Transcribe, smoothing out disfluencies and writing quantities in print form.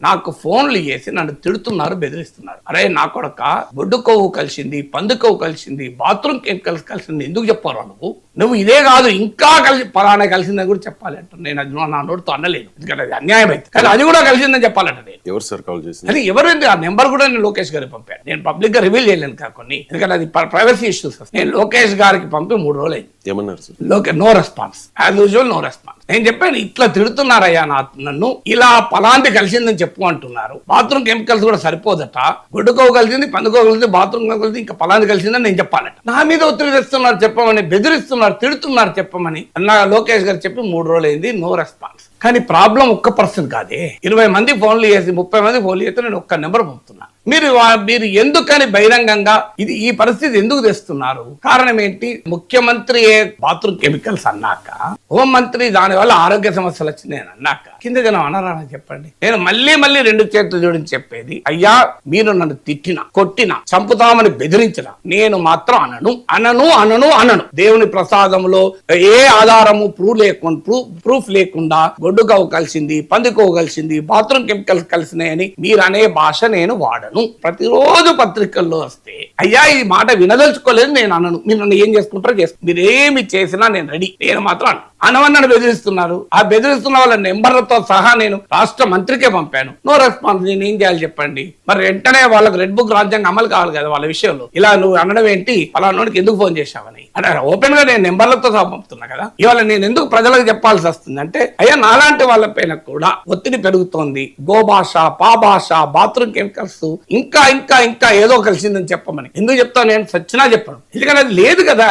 నాకు ఫోన్లు చేసి నన్ను తిడుతున్నారు, బెదిరిస్తున్నారు. అరే నా కొడక, బొడ్డు కొవ్వు కలిసింది, పంది కొవ్వు కలిసింది, బాత్రూమ్ కెమికల్స్ కలిసింది, ఎందుకు చెప్పారు నువ్వు ఇదే కాదు ఇంకా కలిసి పలానా కలిసిందని కూడా చెప్పాలి అంట. నేను అది నా నోటితో అనలేను, ఎందుకంటే అది అన్యాయం అయితే. కానీ అది కూడా కలిసిందని చెప్పాలంట. నేను ఎవరు సార్ కాల్ చేసి అది ఎవరైంది ఆ నెంబర్ కూడా నేను లోకేష్ గారికి పంపాను. నేను పబ్లిక్ గా రివీల్ చేయలేను కొన్ని, ఎందుకంటే అది ప్రైవసీ ఇష్యూస్. నేను లోకేష్ గారికి పంపి 3 రోజులు అయింది. ఏమన్నారు sir? No response, as usual no response. నేను చెప్పాను ఇట్లా తిడుతున్నారయ్యా నన్ను, ఇలా పలాంటి కలిసిందని చెప్పు అంటున్నారు. బాత్రూమ్ కెమికల్స్ కూడా సరిపోదట, గుడ్డుకోవ కలిసింది, పందుకోవ కలిసింది, బాత్రూమ్ కలిసింది, ఇంకా పలాంటి కలిసిందని నేను చెప్పాలట. నా మీద ఒత్తిడి తెస్తున్నారు చెప్పమని, బెదిరిస్తున్నారు, తిడుతున్నారు చెప్పమని అన్న లోకేష్ గారు చెప్పి 3 రోజులు అయింది. No response. కానీ ప్రాబ్లం ఒక్క పర్సన్ కాదే, 20 మంది ఫోన్లు చేసి 30 మంది ఫోన్లు చేస్తే నేను ఒక్క నెంబర్ పంపుతున్నా. మీరు ఎందుకని బహిరంగంగా ఈ పరిస్థితి ఎందుకు తెస్తున్నారు? కారణం ఏంటి? ముఖ్యమంత్రి బాత్రూమ్ కెమికల్స్ అన్నాక, హోంమంత్రి దాని వల్ల ఆరోగ్య సమస్యలు వచ్చినాయి అన్నాక కింద జనం అనరా చెప్పండి? నేను మళ్ళీ 2 చేతులు జోడించి చెప్పేది, అయ్యా మీరు నన్ను తిట్టినా, కొట్టినా, చంపుతామని బెదిరించినా నేను మాత్రం అనను. దేవుని ప్రసాదంలో ఏ ఆధారము ప్రూఫ్ లేకుండా గొడ్డుకోవ కలిసింది, పందికోవ కలిసింది, బాత్రూమ్ కెమికల్స్ కలిసినాయని మీరు అనే భాష నేను వాడను. ప్రతిరోజు పత్రికల్లో వస్తే అయ్యా ఈ మాట వినదలుచుకోలేదు నేను అనను. మీరు నన్ను ఏం చేసుకుంటారో మీరు ఏమి చేసినా నేను రెడీ. నేను మాత్రం అనవన్నను బెదిరిస్తున్నారు. ఆ బెదిరిస్తున్న వాళ్ళ నెంబర్లతో సహా నేను రాష్ట్ర మంత్రికే పంపాను. No response. నేను ఏం చేయాలి చెప్పండి? మరి వెంటనే వాళ్ళకి రెడ్ బుక్ రాజ్యాంగం అమలు కావాలి కదా వాళ్ళ విషయంలో. ఇలా నువ్వు అనడం ఏంటి, పలానాడికి ఎందుకు ఫోన్ చేశావని అంటే ఓపెన్ గా నేను నెంబర్లతో సహా పంపుతున్నా కదా. ఇవాళ నేను ఎందుకు ప్రజలకు చెప్పాల్సి వస్తుంది అంటే, అయ్యా నాలాంటి వాళ్ళపైన కూడా ఒత్తిడి పెరుగుతోంది. గోభాష, పాభాష, బాత్రూమ్ కెమికల్స్ ఇంకా ఏదో కలిసిందని చెప్పమని ఎందుకు చెప్తాను? నేను సచ్చినా చెప్పను, ఎందుకంటే అది లేదు కదా.